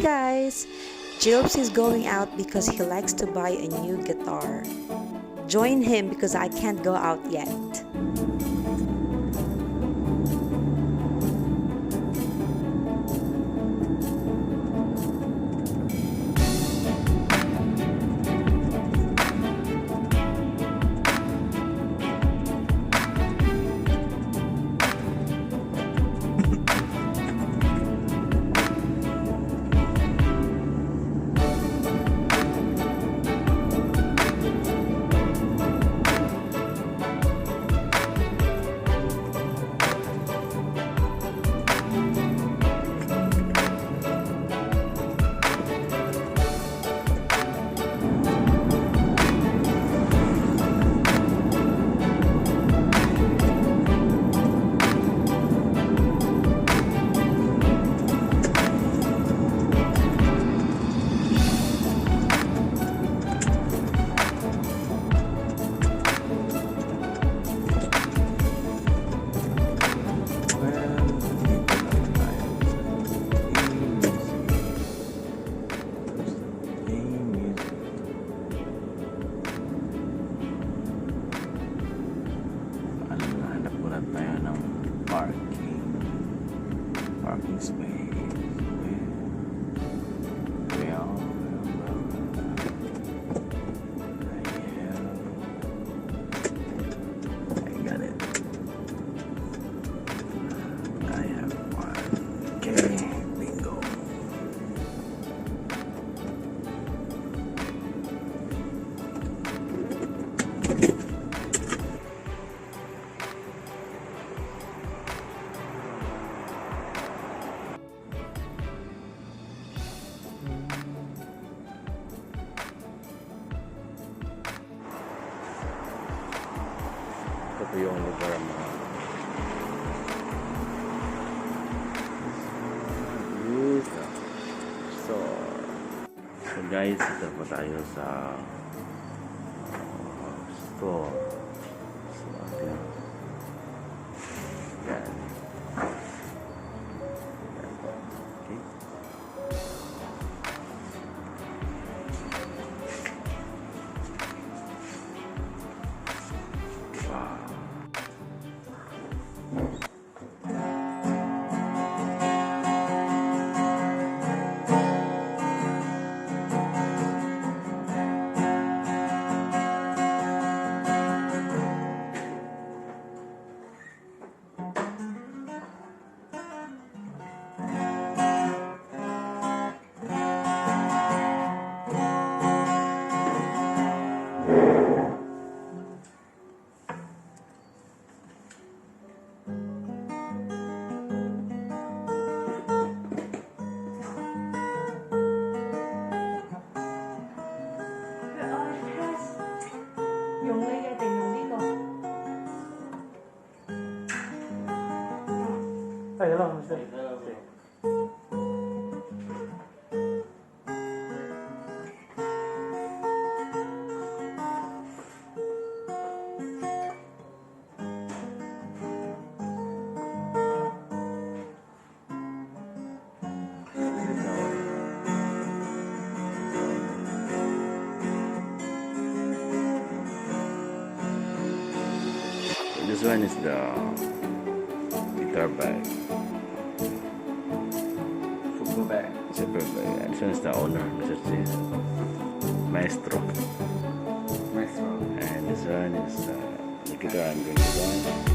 guys! Jobs is going out because he likes to buy a new guitar. Join him because I can't go out yet. Parking space. I got it. I have one. Okay, bingo. Ito yung lugar mga so guys, ito po tayo sa store. So yan. Okay. Ay, lang, sir. This one is the guitar bag. Super bag. Super bag. And this one is the owner, Mr. Maestro. Maestro. And this one is the guitar I'm going to buy.